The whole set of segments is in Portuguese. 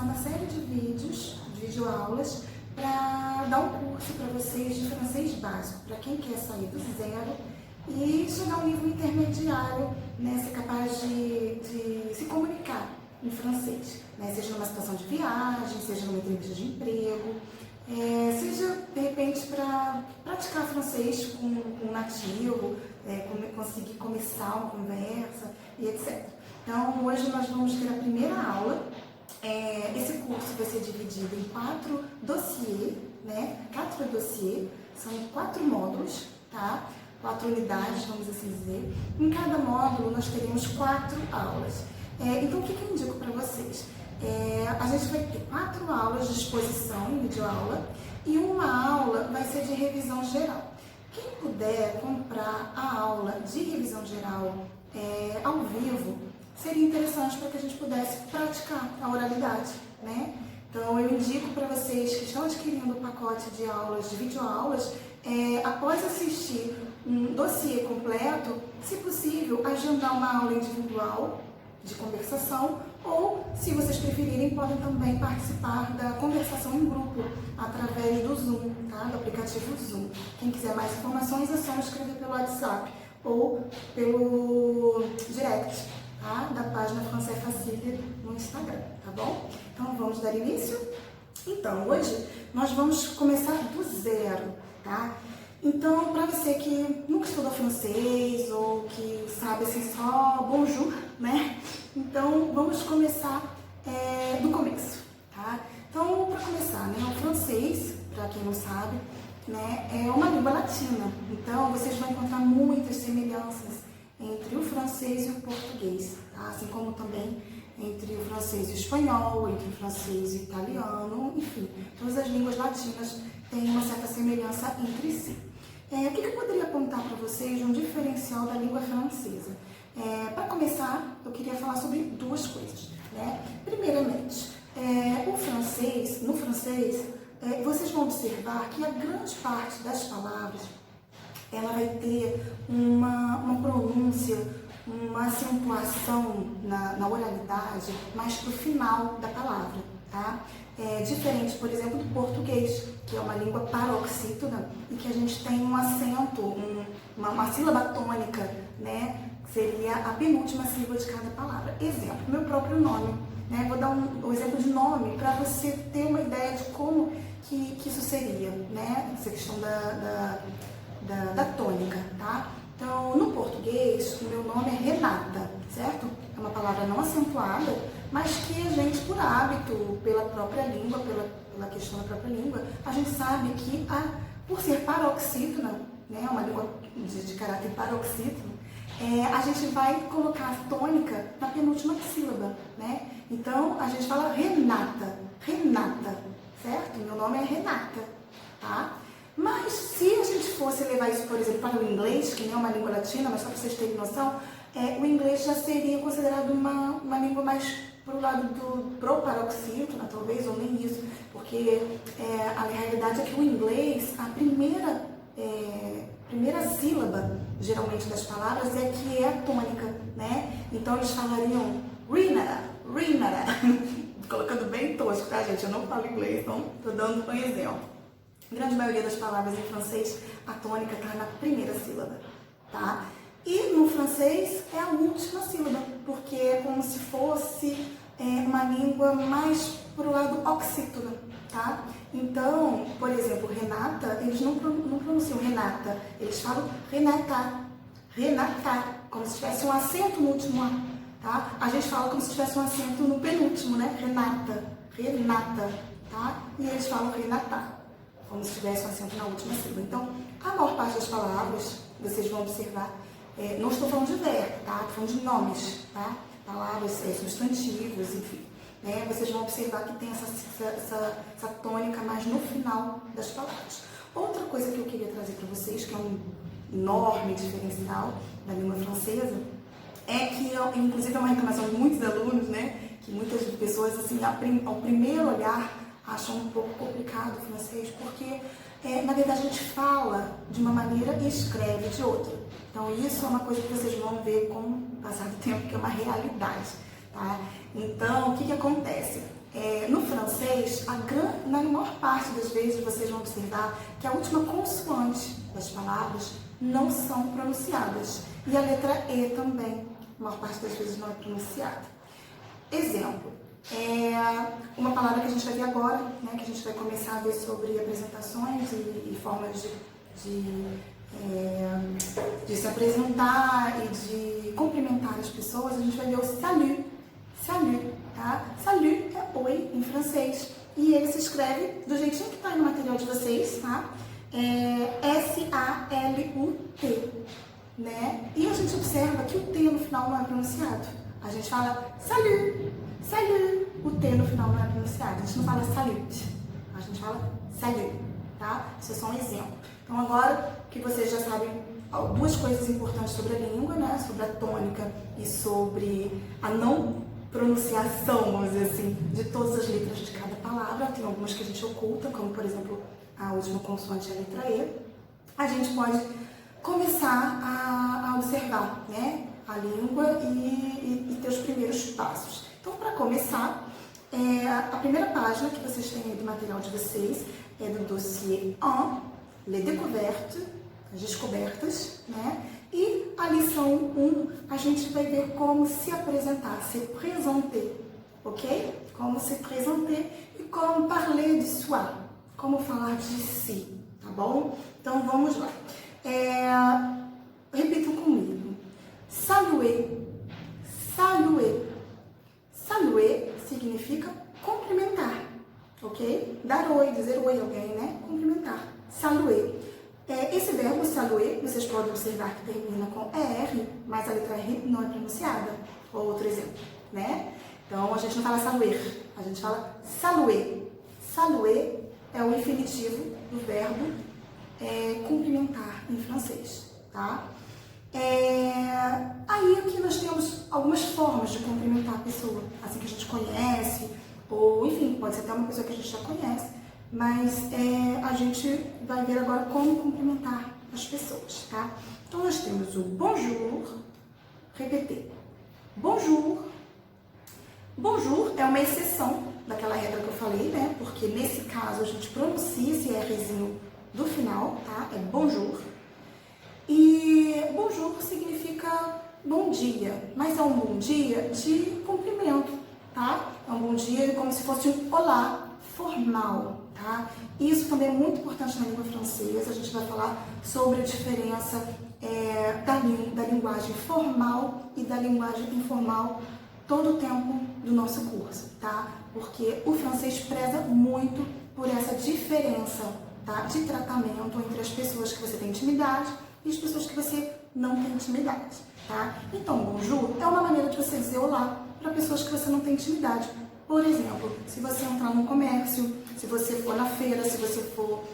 uma série de vídeos, videoaulas, para dar um curso para vocês de francês básico, para quem quer sair do zero e chegar a um nível intermediário, né, ser capaz de se comunicar em francês, né, seja numa situação de viagem, seja numa entrevista de emprego, seja de repente para praticar francês com um nativo, conseguir começar uma conversa e etc. Então, hoje nós vamos ter a primeira aula. Esse curso vai ser dividido em 4 dossiês, né? 4 dossiês, são 4 módulos, tá? 4 unidades, vamos assim dizer. Em cada módulo nós teremos 4 aulas. Então, o que eu indico para vocês? A gente vai ter 4 aulas de exposição em videoaula e uma aula vai ser de revisão geral. Quem puder comprar a aula de revisão geral ao vivo, seria interessante para que a gente pudesse praticar a oralidade, né? Então, eu indico para vocês que estão adquirindo o pacote de aulas, de videoaulas, após assistir um dossiê completo, se possível, agendar uma aula individual de conversação ou, se vocês preferirem, podem também participar da conversação em grupo através do Zoom, tá? Do aplicativo Zoom. Quem quiser mais informações é só escrever pelo WhatsApp ou pelo direct, tá? Da página Français Facile no Instagram, tá bom? Então vamos dar início? Então, hoje nós vamos começar do zero, tá? Então, para você que nunca estudou francês ou que sabe assim só bonjour, né? Então, vamos começar do começo, tá? Então, para começar, né? O francês, para quem não sabe, né? É uma língua latina. Então, vocês vão encontrar muitas semelhanças entre o francês e o português, tá? Assim como também entre o francês e o espanhol, entre o francês e o italiano, enfim, todas as línguas latinas têm uma certa semelhança entre si. O que eu poderia apontar para vocês de um diferencial da língua francesa? Para começar, eu queria falar sobre 2 coisas, né? Primeiramente, no francês, vocês vão observar que a grande parte das palavras ela vai ter uma pronúncia, uma acentuação na oralidade mais para o final da palavra, tá? Diferente, por exemplo, do português, que é uma língua paroxítona e que a gente tem um acento, uma sílaba tônica, né? Seria a penúltima sílaba de cada palavra. Exemplo, meu próprio nome, né? Vou dar um exemplo de nome para você ter uma ideia de como que isso seria, né? Essa questão da tônica, tá? Então, no português, o meu nome é Renata, certo? É uma palavra não acentuada, mas que a gente, por hábito, pela própria língua, pela questão da própria língua, a gente sabe que, por ser paroxítona, né, uma língua de caráter paroxítono, a gente vai colocar a tônica na penúltima sílaba, né? Então, a gente fala Renata, certo? Meu nome é Renata, tá? Mas se a gente fosse levar isso, por exemplo, para o inglês, que não é uma língua latina, mas só para vocês terem noção, o inglês já seria considerado uma língua mais pro lado pro paroxítona, talvez, ou nem isso, porque a realidade é que o inglês, a primeira sílaba, geralmente, das palavras é que é a tônica, né? Então, eles falariam Renata, colocando bem tosco, tá, gente? Eu não falo inglês, então estou dando um exemplo. A grande maioria das palavras em francês, a tônica está na primeira sílaba, tá? E no francês é a última sílaba, porque é como se fosse uma língua mais pro lado oxítona, tá? Então, por exemplo, Renata, eles não pronunciam Renata, eles falam Renata, como se tivesse um acento no último A, tá? A gente fala como se tivesse um acento no penúltimo, né? Renata, tá? E eles falam Renata, como se tivesse um acento na última sílaba. Então, a maior parte das palavras, vocês vão observar, não estou falando de verbo, tá? Estou falando de nomes, tá? Palavras, substantivos, enfim. Né? Vocês vão observar que tem essa tônica mais no final das palavras. Outra coisa que eu queria trazer para vocês, que é um enorme diferencial da língua francesa, é que, inclusive, é uma reclamação de muitos alunos, né? Que muitas pessoas, assim, ao primeiro olhar, acham um pouco complicado o francês, porque, na verdade, a gente fala de uma maneira e escreve de outra. Então, isso é uma coisa que vocês vão ver com o passar do tempo, que é uma realidade, tá? Então, o que acontece? No francês, na maior parte das vezes vocês vão observar que a última consoante das palavras não são pronunciadas. E a letra E também, a maior parte das vezes não é pronunciada. Exemplo, uma palavra que a gente vai ver agora, né, que a gente vai começar a ver sobre apresentações e formas de se apresentar e de cumprimentar as pessoas. A gente vai ver o salut, salut, tá? Salut é oi em francês e ele se escreve do jeitinho que está aí no material de vocês, tá? S-A-L-U-T, né? E a gente observa que o T no final não é pronunciado. A gente fala salut, salut, o T no final não é pronunciado. A gente não fala salut, a gente fala salut, tá? Isso é só um exemplo. Então agora que vocês já sabem duas coisas importantes sobre a língua, né? Sobre a tônica e sobre a não pronunciação, vamos dizer assim, de todas as letras de cada palavra. Tem algumas que a gente oculta, como por exemplo a última consoante, a letra E. A gente pode começar a observar, né, a língua e ter os primeiros passos. Então, para começar, a primeira página que vocês têm aí do material de vocês é do dossiê 1, Les Découvertes, as descobertas, né? E a lição 1, a gente vai ver como se apresentar, se présenter, ok? Como se présenter e como parler de soi, como falar de si, tá bom? Então, vamos lá. Repitam comigo. Saluer, saluer. Saluer significa cumprimentar, ok? Dar oi, dizer oi a alguém, né? Cumprimentar. Saluer. Esse verbo saluer, vocês podem observar que termina com ER, mas a letra R não é pronunciada. Outro exemplo, né? Então, a gente não fala saluer, a gente fala saluer. Saluer é o infinitivo do verbo cumprimentar em francês, tá? Aí aqui nós temos algumas formas de cumprimentar a pessoa, assim que a gente conhece, ou enfim, pode ser até uma pessoa que a gente já conhece, mas a gente vai ver agora como cumprimentar as pessoas, tá? Então nós temos o bonjour, repetir, bonjour. Bonjour é uma exceção daquela regra que eu falei, né? Porque nesse caso a gente pronuncia esse Rzinho do final, tá? É bonjour. E bonjour significa bom dia, mas é um bom dia de cumprimento, tá? É um bom dia como se fosse um olá formal, tá? Isso também é muito importante na língua francesa. A gente vai falar sobre a diferença da linguagem formal e da linguagem informal todo o tempo do nosso curso, tá? Porque o francês preza muito por essa diferença, tá, de tratamento entre as pessoas que você tem intimidade e as pessoas que você não tem intimidade, tá? Então, bonjour é uma maneira de você dizer olá para pessoas que você não tem intimidade. Por exemplo, se você entrar num comércio, se você for na feira, se você for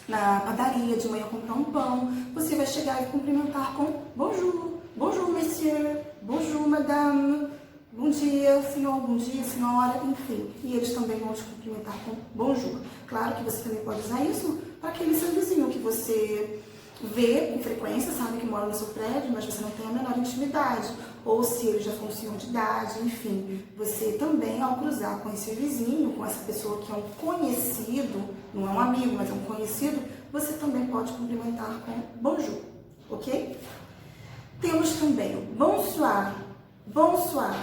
na padaria de manhã comprar um pão, você vai chegar e cumprimentar com bonjour, bonjour monsieur, bonjour madame, bom dia senhor, bom dia senhora, enfim. E eles também vão te cumprimentar com bonjour. Claro que você também pode usar isso para aquele seu vizinho que você vê com frequência, sabe que mora no seu prédio, mas você não tem a menor intimidade, ou se ele já foi um senhor de idade, enfim. Você também, ao cruzar com esse vizinho, com essa pessoa que é um conhecido, não é um amigo, mas é um conhecido, você também pode cumprimentar com bonjour, ok? Temos também o bonsoir, bonsoir.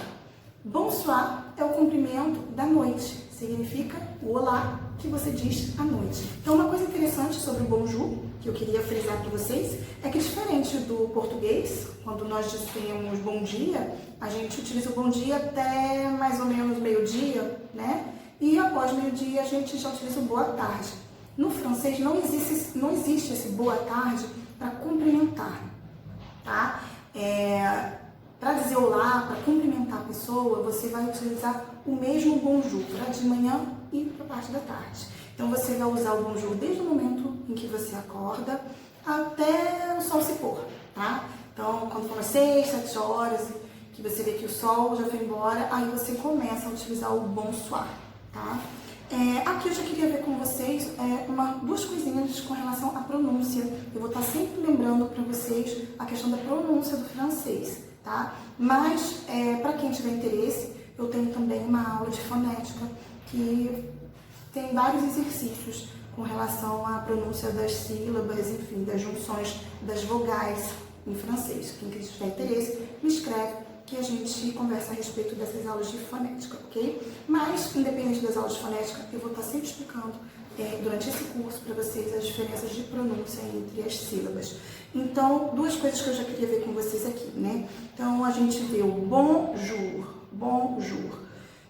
Bonsoir é o cumprimento da noite, significa o olá que você diz à noite. Então, uma coisa interessante sobre o bonjour, que eu queria frisar para vocês, é que diferente do português, quando nós dizemos bom dia, a gente utiliza o bom dia até mais ou menos meio-dia, né? E após meio-dia a gente já utiliza o boa tarde. No francês não existe esse boa tarde para cumprimentar, tá? Para dizer olá, para cumprimentar a pessoa, você vai utilizar o mesmo bonjour para de manhã e para a parte da tarde. Então você vai usar o bonjour desde o momento em que você acorda até o sol se pôr, tá? Então, quando for 6, 7 horas, que você vê que o sol já foi embora, aí você começa a utilizar o bonsoir, tá? Aqui eu já queria ver com vocês duas coisinhas com relação à pronúncia. Eu vou estar sempre lembrando para vocês a questão da pronúncia do francês, tá? Mas, para quem tiver interesse, eu tenho também uma aula de fonética que tem vários exercícios com relação à pronúncia das sílabas, enfim, das junções das vogais em francês. Quem tiver interesse, me escreve que a gente conversa a respeito dessas aulas de fonética, ok? Mas, independente das aulas de fonética, eu vou estar sempre explicando durante esse curso para vocês as diferenças de pronúncia entre as sílabas. Então, duas coisas que eu já queria ver com vocês aqui, né? Então, a gente vê o bonjour, bonjour,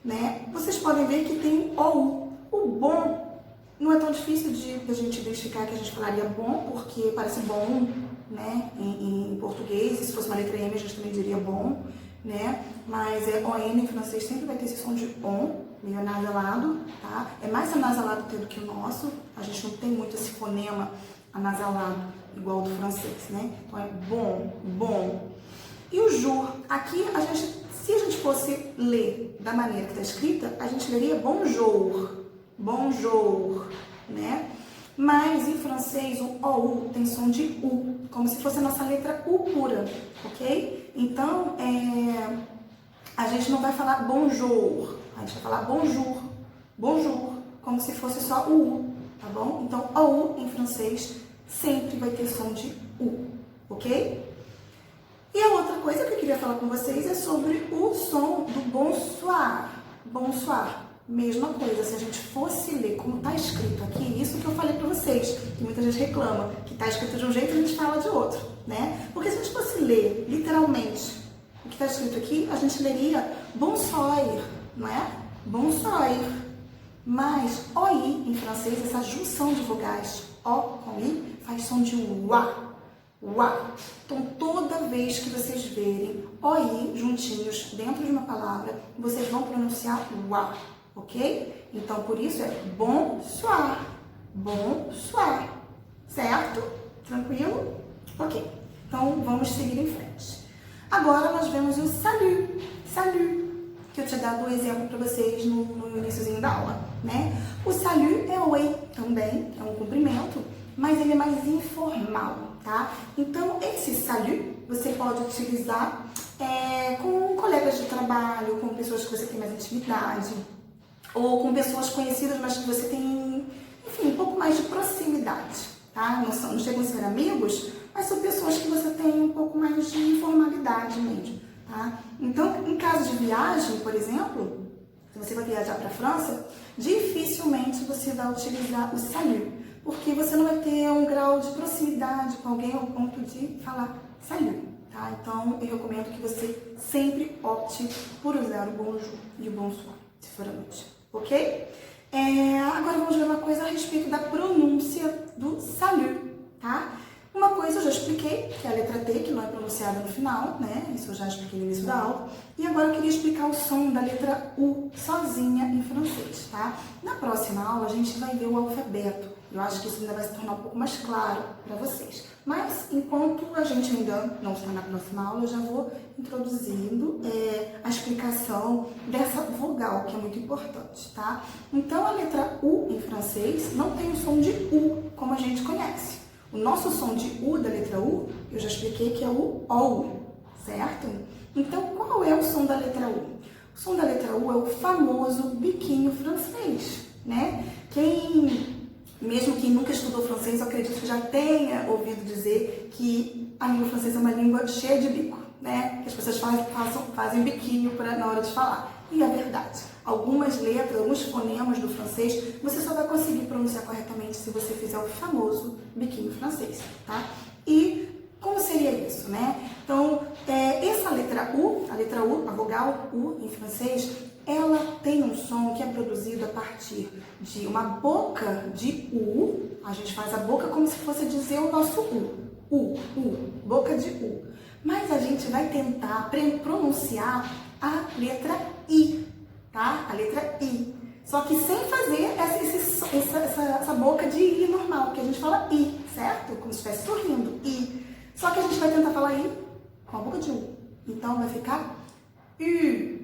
né? Vocês podem ver que tem OU. O bom não é tão difícil de a gente identificar que a gente falaria bom, porque parece bom, né, em português. E se fosse uma letra M, a gente também diria bom, né? Mas ON em francês sempre vai ter esse som de on, meio anasalado, tá? É mais anasalado do que o nosso. A gente não tem muito esse fonema anasalado igual do francês, né? Então é bom, bom. E o jour, aqui se a gente fosse ler da maneira que está escrita, a gente leria bonjour, bonjour, né? Mas em francês o OU tem som de U, como se fosse a nossa letra U pura, ok? Então, a gente não vai falar bonjour, a gente vai falar bonjour, bonjour, como se fosse só o U, tá bom? Então, OU em francês sempre vai ter som de U, ok? E a outra coisa que eu queria falar com vocês é sobre o som do bonsoir, bonsoir. Mesma coisa, se a gente fosse ler como está escrito aqui, isso que eu falei para vocês, que muita gente reclama, que está escrito de um jeito e a gente fala de outro, né? Porque se a gente fosse ler literalmente o que está escrito aqui, a gente leria bonsoir, não é? Bonsoir. Mas OI em francês, essa junção de vogais O com I, faz som de UA, UA. Então toda vez que vocês verem OI juntinhos dentro de uma palavra, vocês vão pronunciar UA. Ok? Então, por isso é bonsoir, bonsoir, certo? Tranquilo? Ok, então vamos seguir em frente. Agora nós vemos o salut, salut, que eu tinha dado um exemplo para vocês no iniciozinho da aula, né? O salut é oi também, é um cumprimento, mas ele é mais informal, tá? Então, esse salut você pode utilizar com colegas de trabalho, com pessoas que você tem mais intimidade, ou com pessoas conhecidas, mas que você tem, enfim, um pouco mais de proximidade, tá? Não chegam a ser amigos, mas são pessoas que você tem um pouco mais de informalidade mesmo, tá? Então, em caso de viagem, por exemplo, se você vai viajar para a França, dificilmente você vai utilizar o salut, porque você não vai ter um grau de proximidade com alguém ao ponto de falar salut, tá? Então, eu recomendo que você sempre opte por usar o bonjour e o bonsoir, se for à noite. Ok? Agora vamos ver uma coisa a respeito da pronúncia do salut, tá? Uma coisa eu já expliquei, que é a letra T, que não é pronunciada no final, né? Isso eu já expliquei no início da aula. E agora eu queria explicar o som da letra U, sozinha em francês, tá? Na próxima aula a gente vai ver o alfabeto. Eu acho que isso ainda vai se tornar um pouco mais claro para vocês. Mas, enquanto a gente ainda não está na próxima aula, eu já vou introduzindo a explicação dessa vogal, que é muito importante, tá? Então, a letra U em francês não tem o som de U, como a gente conhece. O nosso som de U da letra U, eu já expliquei que é o OU, certo? Então, qual é o som da letra U? O som da letra U é o famoso biquinho francês, né? Mesmo quem nunca estudou francês, eu acredito que já tenha ouvido dizer que a língua francesa é uma língua cheia de bico, né? Que as pessoas fazem biquinho na hora de falar. E é verdade. Algumas letras, alguns fonemas do francês, você só vai conseguir pronunciar corretamente se você fizer o famoso biquinho francês, tá? E como seria isso, né? Então, essa letra U, a vogal U em francês, ela tem um som que é produzido a partir de uma boca de U. A gente faz a boca como se fosse dizer o nosso U, boca de U. Mas a gente vai tentar pronunciar a letra I, tá? A letra I. Só que sem fazer essa boca de I normal, que a gente fala I, certo? Como se estivesse sorrindo, I. Só que a gente vai tentar falar I com a boca de U. Então vai ficar U.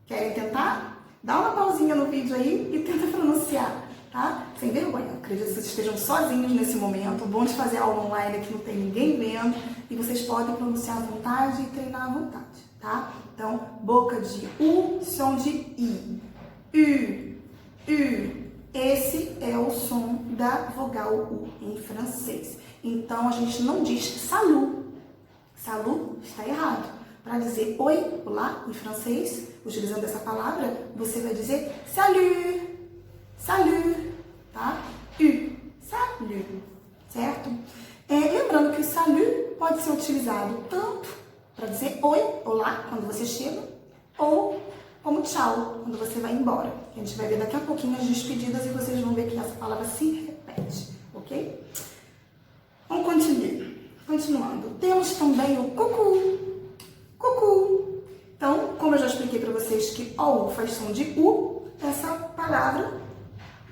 Querem tentar? Dá uma pausinha no vídeo aí e tenta pronunciar, tá? Sem vergonha. Acredito que vocês estejam sozinhos nesse momento. O bom de fazer aula online é que não tem ninguém vendo. e vocês podem pronunciar à vontade e treinar à vontade, tá? Então, boca de U, som de I. U. Esse é o som da vogal U em francês. Então, a gente não diz salut. Salut está errado. Para dizer oi, olá, em francês, utilizando essa palavra, você vai dizer salut. Salut, tá? Salut, certo? Lembrando que o salut pode ser utilizado tanto para dizer oi, olá, quando você chega, ou como tchau, quando você vai embora. A gente vai ver daqui a pouquinho as despedidas e vocês vão ver que essa palavra se repete, ok? Vamos continuando. Temos também o cucu. Cucu. Então, como eu já expliquei para vocês que O faz som de U, essa palavra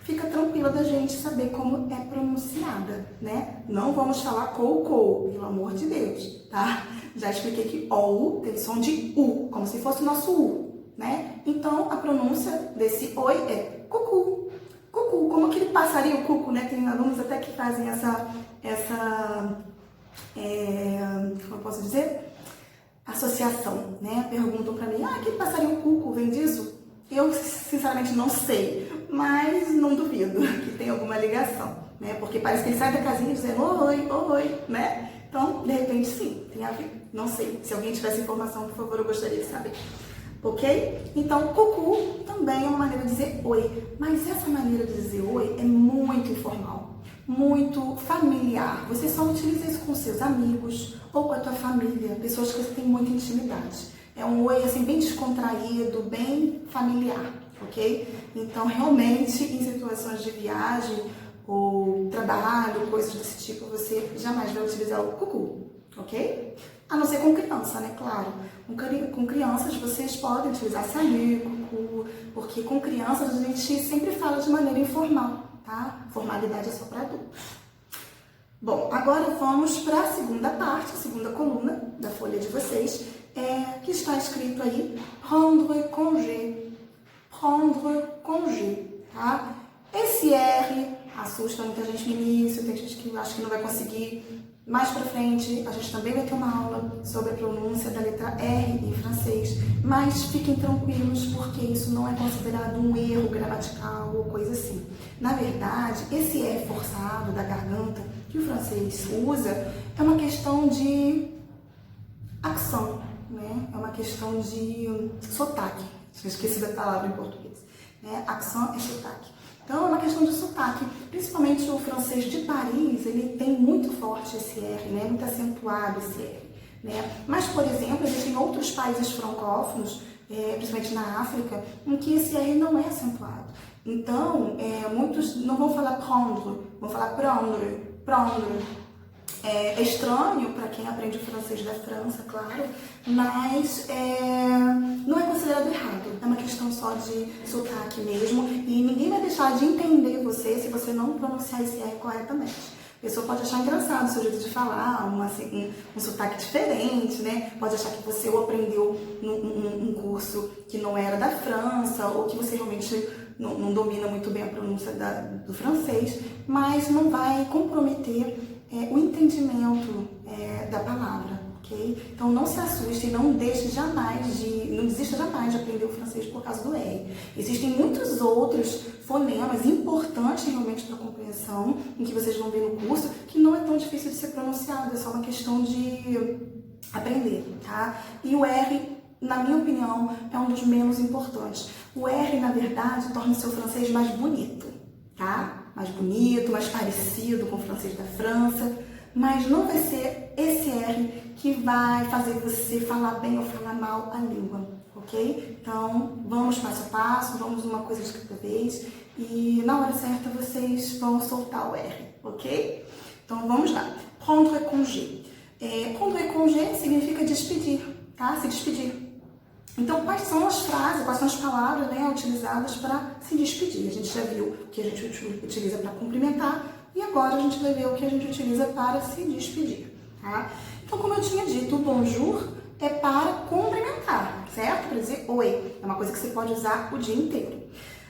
fica tranquila da gente saber como é pronunciada, né? Não vamos falar cou, pelo amor de Deus, tá? Já expliquei que O tem som de U, como se fosse o nosso U, né? Então, a pronúncia desse oi é cucu. Cucu, como aquele passarinho cucu, né? Tem alunos até que fazem como eu posso dizer? Associação, né? Perguntam pra mim, aquele passarinho cucu vem disso? Eu, sinceramente, não sei, mas não duvido que tenha alguma ligação, né? Porque parece que ele sai da casinha dizendo oi, né? Então, de repente, sim, tem a ver. Não sei. Se alguém tivesse informação, por favor, eu gostaria de saber. Ok? Então, cucu também é uma maneira de dizer oi, mas essa maneira de dizer oi é muito informal, muito familiar. Você só utiliza isso com seus amigos ou com a tua família, pessoas que você tem muita intimidade. É um oi assim bem descontraído, bem familiar, ok? Então, realmente, em situações de viagem ou trabalho, coisas desse tipo, você jamais vai utilizar o cucu, ok? A não ser com criança, né? Claro. Com crianças, vocês podem utilizar salut, cucu, porque com crianças a gente sempre fala de maneira informal, tá? Formalidade é só para adultos. Bom, agora vamos para a segunda parte, a segunda coluna da folha de vocês, que está escrito aí, prendre congé. Prendre congé, tá? Esse R assusta muita gente no início, tem gente que acha que não vai conseguir. Mais pra frente, a gente também vai ter uma aula sobre a pronúncia da letra R em francês, mas fiquem tranquilos porque isso não é considerado um erro gramatical ou coisa assim. Na verdade, esse R forçado da garganta que o francês usa é uma questão de accent, né? É uma questão de sotaque. Esqueci da palavra em português. Accent é sotaque. Então, é uma questão de sotaque. Principalmente o francês de Paris, ele tem muito forte esse R, né? Muito acentuado esse R, né? Mas, por exemplo, existem outros países francófonos, principalmente na África, em que esse R não é acentuado. Então, muitos não vão falar prendre, vão falar prendre. É estranho para quem aprende o francês da França, claro, mas não é considerado errado. É uma questão só de sotaque mesmo e ninguém vai deixar de entender você se você não pronunciar esse R corretamente. A pessoa pode achar engraçado o seu jeito de falar, um sotaque diferente, né? Pode achar que você ou aprendeu num curso que não era da França ou que você realmente não domina muito bem a pronúncia do francês, mas não vai comprometer o entendimento da palavra, ok? Então não se assuste e não desista jamais de aprender o francês por causa do R. Existem muitos outros fonemas importantes realmente para a compreensão, em que vocês vão ver no curso, que não é tão difícil de ser pronunciado, é só uma questão de aprender, tá? E o R, na minha opinião, é um dos menos importantes. O R, na verdade, torna o seu francês mais bonito, tá? Mais bonito, mais parecido com o francês da França, mas não vai ser esse R que vai fazer você falar bem ou falar mal a língua, ok? Então, vamos passo a passo, vamos uma coisa de cada vez e na hora certa vocês vão soltar o R, ok? Então, vamos lá. Prendre congé. Prendre congé significa despedir, tá? Se despedir. Então, quais são as frases, quais são as palavras, né, utilizadas para se despedir? A gente já viu o que a gente utiliza para cumprimentar e agora a gente vai ver o que a gente utiliza para se despedir, tá? Então, como eu tinha dito, o bonjour é para cumprimentar, certo? Para dizer oi. É uma coisa que você pode usar o dia inteiro.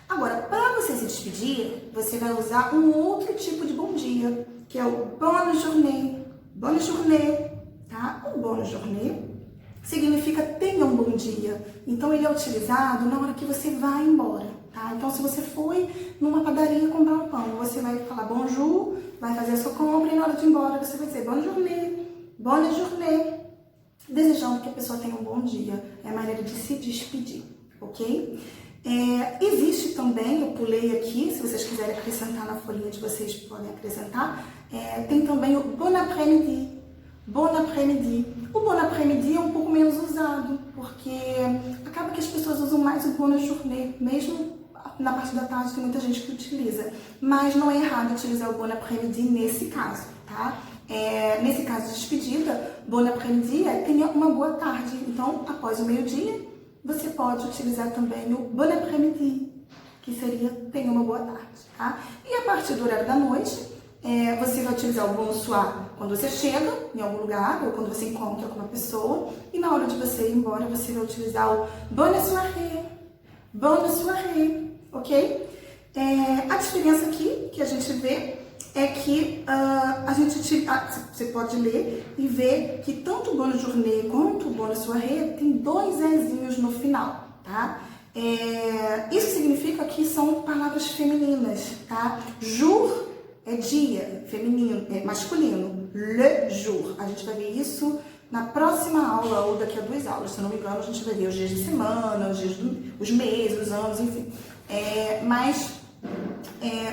Agora, para você se despedir, você vai usar um outro tipo de bom dia, que é o bonne journée. Bonne journée. Tá? bonne journée significa tenha um bom dia. Então ele é utilizado na hora que você vai embora, tá? Então se você foi numa padaria comprar um pão, você vai falar bonjour, vai fazer a sua compra e na hora de ir embora você vai dizer bonne journée, desejando que a pessoa tenha um bom dia. É a maneira de se despedir, ok? Existe também, eu pulei aqui, se vocês quiserem acrescentar na folhinha de vocês, podem acrescentar, tem também o bon après-midi. Bon après-midi. O bon après-midi é um pouco menos usado, porque acaba que as pessoas usam mais o bonne journée, mesmo na parte da tarde tem muita gente que utiliza, mas não é errado utilizar o bon après-midi nesse caso, tá? Nesse caso de despedida, bon après-midi tenha uma boa tarde. Então, após o meio-dia, você pode utilizar também o bon après-midi, que seria tenha uma boa tarde, tá? E a partir do horário da noite, você vai utilizar o bonsoir quando você chega em algum lugar ou quando você encontra com uma pessoa. E na hora de você ir embora, você vai utilizar o bonne soirée, ok? A diferença aqui que a gente vê é que você pode ler e ver que tanto o bonne journée quanto o bonne soirée tem 2 ezinhos no final, tá? Isso significa que são palavras femininas, tá? Jour é dia, feminino, masculino. Le jour. A gente vai ver isso na próxima aula ou daqui a 2 aulas. Se eu não me engano, a gente vai ver os dias de semana, os meses, os anos, enfim.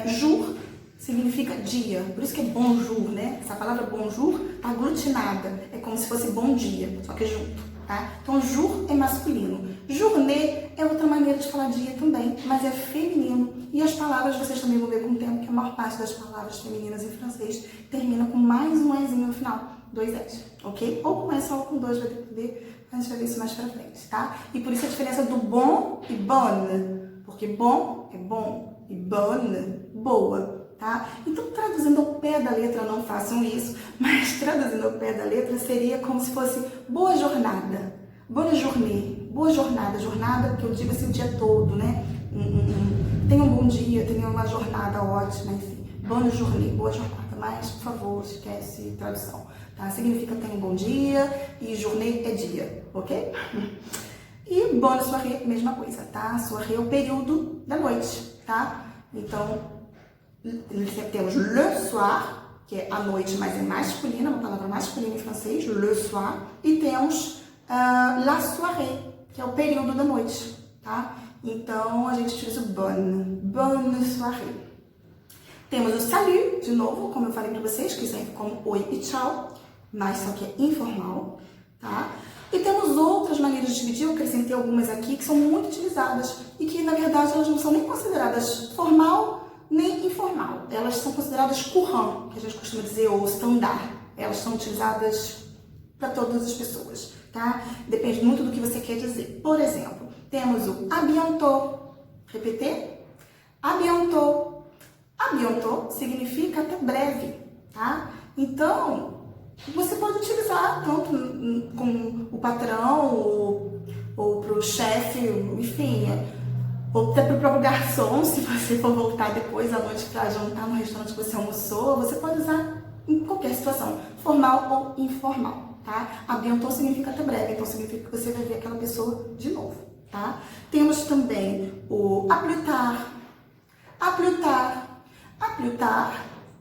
Jour significa dia. Por isso que é bonjour, né? Essa palavra bonjour tá aglutinada. É como se fosse bom dia, só que junto, tá? Então, jour é masculino. Journée é outra maneira de falar dia também, mas é feminino. E as palavras, vocês também vão ver com o tempo que a maior parte das palavras femininas em francês termina com mais um ezinho no final, 2 es, ok? Ou começa ou com 2, vai depender, a gente vai ver isso mais pra frente, tá? E por isso a diferença do bon e bonne, porque bon é bom e bonne, boa, tá? Então, traduzindo ao pé da letra, não façam isso, mas traduzindo ao pé da letra seria como se fosse boa jornada, bonne journée, boa jornada, que eu digo assim o dia todo, né? Tenha um bom dia, tenha uma jornada ótima, enfim. Bonne journée, boa jornada. Mas, por favor, esquece tradução, tá? Significa tenha um bom dia e journée é dia, ok? E bonne soirée, mesma coisa, tá? Soirée é o período da noite, tá? Então, temos le soir, que é a noite, mas é masculina, uma palavra masculina em francês, le soir. E temos la soirée, que é o período da noite, tá? Então, a gente utiliza o bonne soirée. Temos o salut, de novo, como eu falei para vocês, que sempre como oi e tchau, mas só que é informal, tá? E temos outras maneiras de dividir, eu acrescentei algumas aqui, que são muito utilizadas e que, na verdade, elas não são nem consideradas formal nem informal. Elas são consideradas courant, que a gente costuma dizer, ou standard. Elas são utilizadas para todas as pessoas, tá? Depende muito do que você quer dizer. Por exemplo, temos o à bientôt. Repetir? À bientôt. À bientôt significa até breve, tá? Então, você pode utilizar tanto com o patrão ou para o chefe, enfim, ou até para o próprio garçom, se você for voltar depois à noite para jantar no restaurante que você almoçou, você pode usar em qualquer situação, formal ou informal, tá? À bientôt significa até breve, então significa que você vai ver aquela pessoa de novo, tá? Temos também o à plus tard, à plus tard, à plus tard,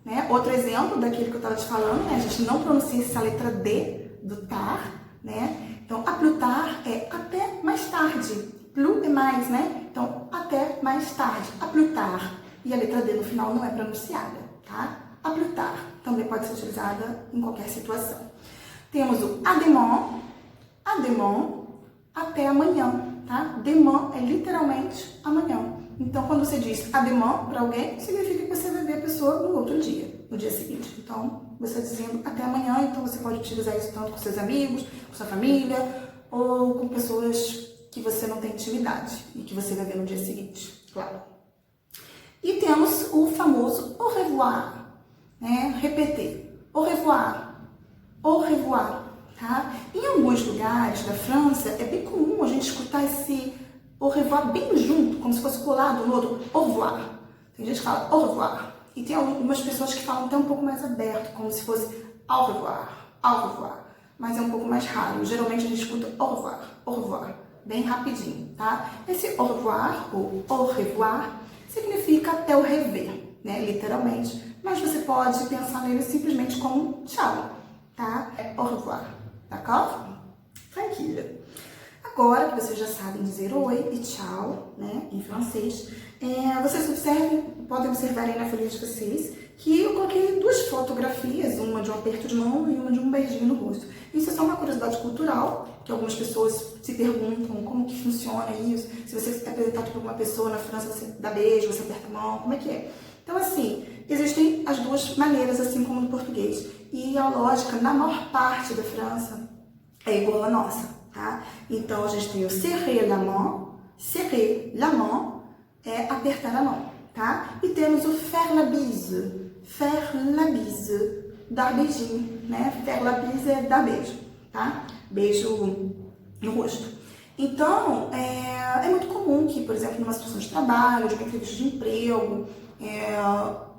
né? Outro exemplo daquilo que eu estava te falando, né? A gente não pronuncia essa letra D do tar, né? Então, à plus tard é até mais tarde. Plus é mais, né? Então, até mais tarde. À plus tard. E a letra D no final não é pronunciada, tá? À plus tard também pode ser utilizada em qualquer situação. Temos o à demain, até amanhã, tá? Demain é literalmente amanhã. Então, quando você diz à demain para alguém, significa que você vai ver a pessoa no outro dia, no dia seguinte. Então, você está dizendo até amanhã, então você pode utilizar isso tanto com seus amigos, com sua família, ou com pessoas que você não tem intimidade e que você vai ver no dia seguinte, claro. E temos o famoso au revoir, né? Repetir. Au revoir, tá? Em alguns lugares da França, é bem comum a gente escutar esse au revoir bem junto, como se fosse colado no outro, au revoir. Tem gente que fala au revoir. E tem algumas pessoas que falam até um pouco mais aberto, como se fosse au revoir, au revoir. mas é um pouco mais raro. Geralmente a gente escuta au revoir, bem rapidinho, tá? Esse au revoir, ou au revoir, significa até o rever, né? Literalmente. Mas você pode pensar nele simplesmente como tchau, tá? É au revoir, d'accord? Tranquila. Agora que vocês já sabem dizer oi e tchau, né, em francês, vocês podem observar aí na folha de vocês que eu coloquei duas fotografias, uma de um aperto de mão e uma de um beijinho no rosto. Isso é só uma curiosidade cultural, que algumas pessoas se perguntam como que funciona isso, se você é apresentado por uma pessoa na França, você dá beijo, você aperta a mão, como é que é? Então, assim, existem as duas maneiras, assim como no português. E a lógica, na maior parte da França, é igual à nossa. Tá? Então, a gente tem o serrer la main é apertar a mão, tá? E temos o faire la bise, dar beijinho, né? Faire la bise é dar beijo, tá? Beijo no rosto. Então, é muito comum que, por exemplo, numa situação de trabalho, de uma entrevista de emprego,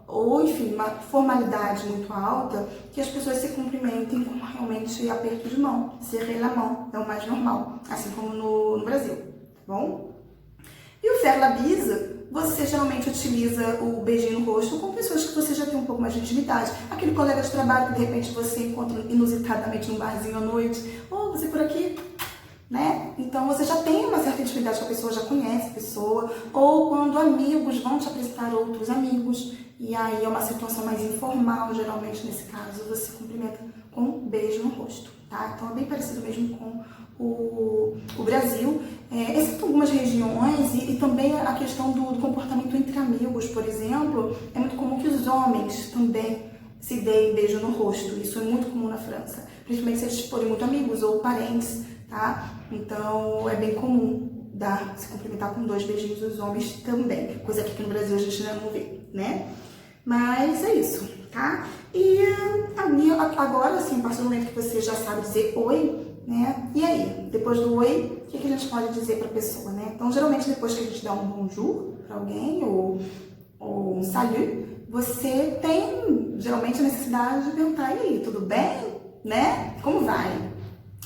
ou, enfim, uma formalidade muito alta, que as pessoas se cumprimentem com realmente aperto de mão. Serrer la main é o mais normal, assim como no Brasil, tá bom? E o faire la bise, você geralmente utiliza o beijinho no rosto com pessoas que você já tem um pouco mais de intimidade. Aquele colega de trabalho que de repente você encontra inusitadamente num barzinho à noite. Oh, você por aqui? Né? Então você já tem uma certa intimidade com a pessoa, já conhece a pessoa, ou quando amigos vão te apresentar outros amigos, e aí é uma situação mais informal, geralmente nesse caso você cumprimenta com um beijo no rosto, tá? Então é bem parecido mesmo com o Brasil, exceto algumas regiões e também a questão do comportamento entre amigos, por exemplo, é muito comum que os homens também se deem beijo no rosto, isso é muito comum na França, principalmente se eles forem muito amigos ou parentes, tá? Então é bem comum se cumprimentar com 2 beijinhos os homens também, coisa que aqui no Brasil a gente ainda não vê, né? Mas é isso, tá? E agora, assim, a partir do momento que você já sabe dizer oi, né? E aí, depois do oi, o que a gente pode dizer para a pessoa, né? Então, geralmente, depois que a gente dá um bonjour para alguém ou um salut, você tem, geralmente, a necessidade de perguntar, e aí, tudo bem? Né? Como vai?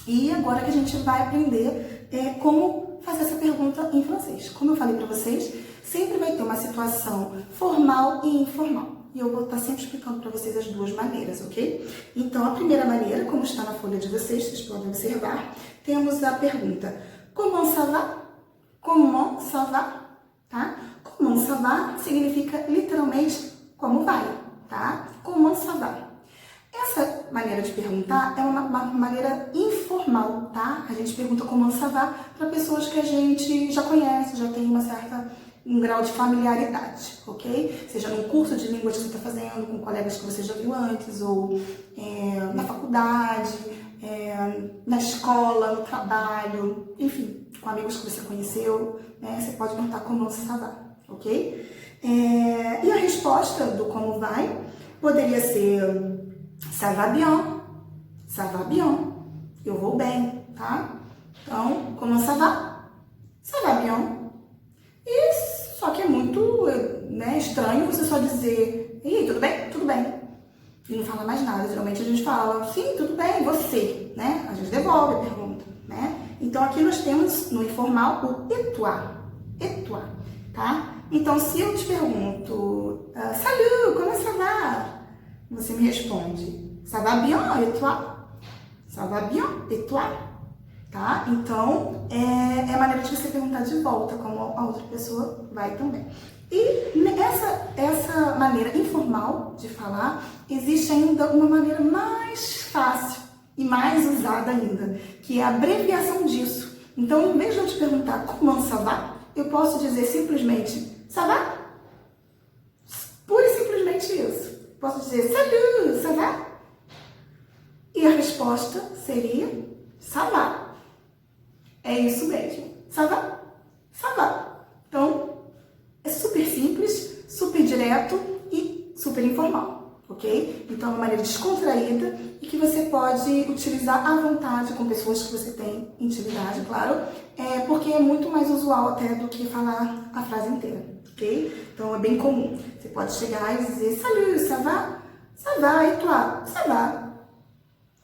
E agora que a gente vai aprender como fazer essa pergunta em francês. Como eu falei para vocês, sempre vai ter uma situação formal e informal. E eu vou estar sempre explicando para vocês as duas maneiras, ok? Então, a primeira maneira, como está na folha de vocês podem observar, temos a pergunta Comment ça va? Comment ça va? Tá? Comment ça va significa literalmente como vai, tá? Comment ça va? Essa maneira de perguntar é uma maneira informal, tá? A gente pergunta como ça va para pessoas que a gente já conhece, já tem um grau de familiaridade, ok? Seja num curso de línguas que você está fazendo, com colegas que você já viu antes, ou na faculdade, na escola, no trabalho, enfim, com amigos que você conheceu, né? Você pode perguntar como ça va, ok? E a resposta do como vai poderia ser ça va bien, ça va bien, eu vou bem, tá? Então, comment ça va? Ça va bien. E só que é muito estranho você só dizer, e aí, tudo bem? Tudo bem. E não fala mais nada. Geralmente a gente fala, sim, tudo bem, você, né? A gente devolve a pergunta, né? Então aqui nós temos no informal o et toi, tá? Então se eu te pergunto, salut, como ça va? Você me responde, ça va bien, et toi? Ça va bien, et toi? Tá? Então, é a maneira de você perguntar de volta, como a outra pessoa vai também. E essa maneira informal de falar, existe ainda uma maneira mais fácil e mais usada ainda, que é a abreviação disso. Então, em vez de eu te perguntar como ça va, eu posso dizer simplesmente ça va? Pura e simplesmente isso. Posso dizer salut, ça va? E a resposta seria ça va. É isso mesmo. Ça va? Ça va. Então, é super simples, super direto e super informal, ok? Então, é uma maneira descontraída e que você pode utilizar à vontade com pessoas que você tem intimidade, claro, porque é muito mais usual até do que falar a frase inteira, ok? Então, é bem comum. Você pode chegar e dizer, salut, ça va? Ça va, et toi? Ça va?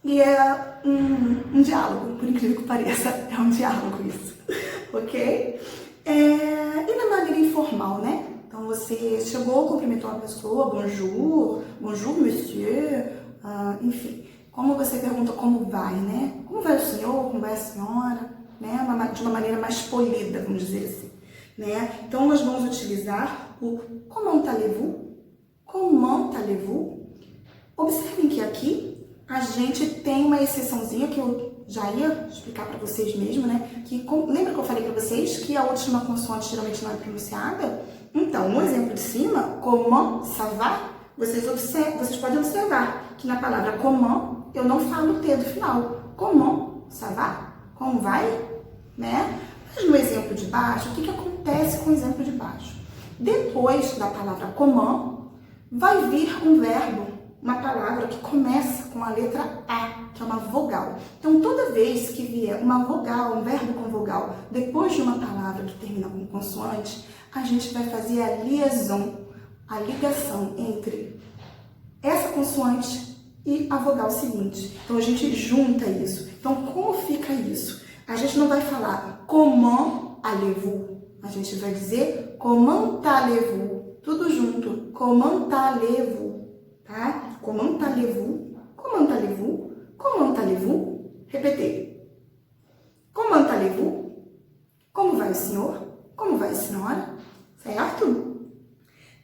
E é um diálogo, por incrível que pareça, é um diálogo isso, ok? E na maneira informal, né? Então você chegou, cumprimentou a pessoa, bonjour, bonjour monsieur, enfim. Como você pergunta como vai, né? Como vai o senhor, como vai a senhora, né? De uma maneira mais polida, vamos dizer assim, né? Então nós vamos utilizar o comment allez-vous, comment allez-vous. Observem que aqui a gente tem uma exceçãozinha que eu já ia explicar para vocês mesmo, né? Lembra que eu falei para vocês que a última consoante geralmente não é pronunciada? Então, no exemplo de cima, comment ça va, vocês podem observar que na palavra comment eu não falo o T do final. Comment ça va? Como vai? Né? Mas no exemplo de baixo, o que acontece com o exemplo de baixo? Depois da palavra comment, vai vir um verbo, uma palavra que começa com a letra A, que é uma vogal. Então, toda vez que vier uma vogal, um verbo com vogal, depois de uma palavra que termina com consoante, a gente vai fazer a liaison, a ligação entre essa consoante e a vogal seguinte. Então, a gente junta isso. Então, como fica isso? A gente não vai falar comment allez-vous, a gente vai dizer comment allez-vous, tudo junto, comment allez-vous, tá? Comment allez-vous, comment allez-vous, comment allez-vous, repetei. Comment allez-vous, como vai o senhor, como vai a senhora, certo?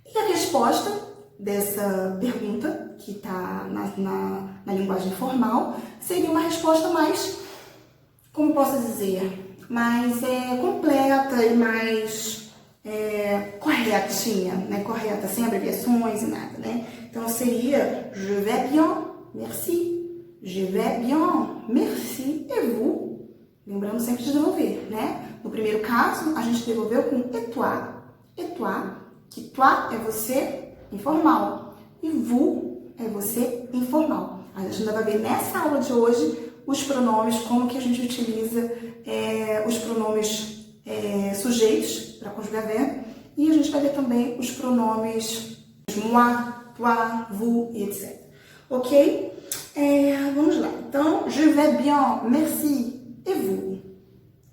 E a resposta dessa pergunta, que está na linguagem formal, seria uma resposta mais, como posso dizer, mais completa e mais corretinha, né? Correta, sem abreviações e nada, né? Então seria je vais bien, merci, je vais bien, merci, et vous? Lembrando sempre de devolver, né? No primeiro caso, a gente devolveu com et toi, que toi é você informal e vous é você informal. A gente ainda vai ver nessa aula de hoje os pronomes, como que a gente utiliza os pronomes sujeitos para conjugar verbo, e a gente vai ver também os pronomes moi, toi, vous e etc. Ok? Vamos lá. Então, je vais bien, merci, et vous?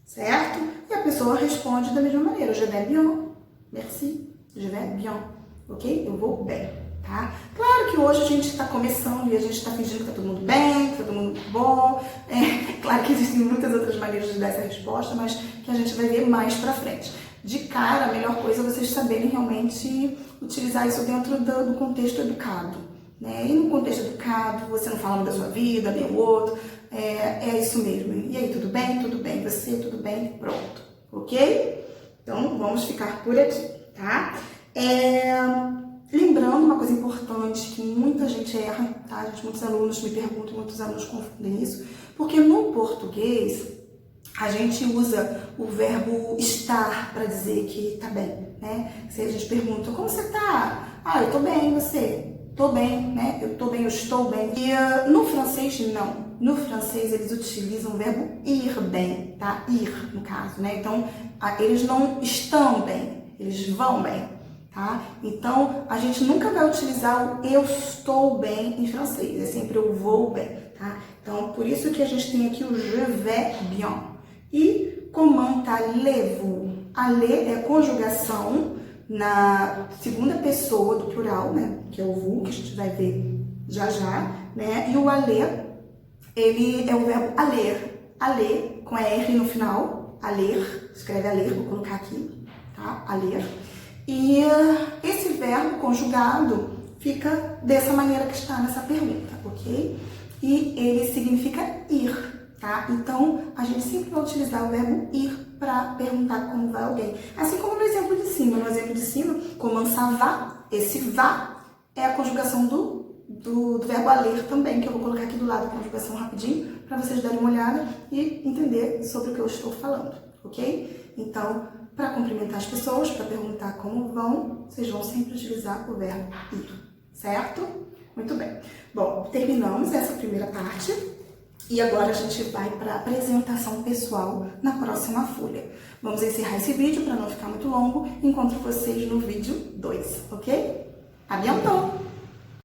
Certo? E a pessoa responde da mesma maneira. Je vais bien, merci, je vais bien. Ok? Eu vou bem, tá? Claro que hoje a gente está começando e a gente está fingindo que está todo mundo bem, que está todo mundo bom. Claro que existem muitas outras maneiras de dar essa resposta, mas que a gente vai ver mais pra frente. De cara, a melhor coisa é vocês saberem realmente utilizar isso dentro do contexto educado, né? E no contexto educado, você não falando da sua vida, nem o outro, é isso mesmo. E aí, tudo bem? Tudo bem? Você, tudo bem? Pronto, ok? Então, vamos ficar por aqui, tá? Lembrando uma coisa importante que muita gente erra, tá? Muitos alunos me perguntam, muitos alunos confundem isso, porque no português a gente usa o verbo estar para dizer que tá bem, né? Se a gente pergunta, como você tá? Ah, eu tô bem, você? Tô bem, né? Eu tô bem, eu estou bem. E no francês, não. No francês, eles utilizam o verbo ir bem, tá? Ir, no caso, né? Então, eles não estão bem, eles vão bem, tá? Então, a gente nunca vai utilizar o eu estou bem em francês, é sempre eu vou bem, tá? Então, por isso que a gente tem aqui o je vais bien. E comment allez-vous? Allez é conjugação na segunda pessoa do plural, né? Que é o vous, que a gente vai ver já já, né? E o aller, ele é o verbo aller. Aller, com R no final. Aller, escreve aller, vou colocar aqui, tá? Aller. E esse verbo conjugado fica dessa maneira que está nessa pergunta, ok? E ele significa ir. Tá? Então, a gente sempre vai utilizar o verbo ir para perguntar como vai alguém. Assim como no exemplo de cima. No exemplo de cima, comment ça va, esse va é a conjugação do verbo aller também, que eu vou colocar aqui do lado a conjugação rapidinho, para vocês darem uma olhada e entender sobre o que eu estou falando, ok? Então, para cumprimentar as pessoas, para perguntar como vão, vocês vão sempre utilizar o verbo ir, certo? Muito bem. Bom, terminamos essa primeira parte. E agora a gente vai para a apresentação pessoal na próxima folha. Vamos encerrar esse vídeo para não ficar muito longo. Encontro vocês no vídeo 2, ok? A bientôt!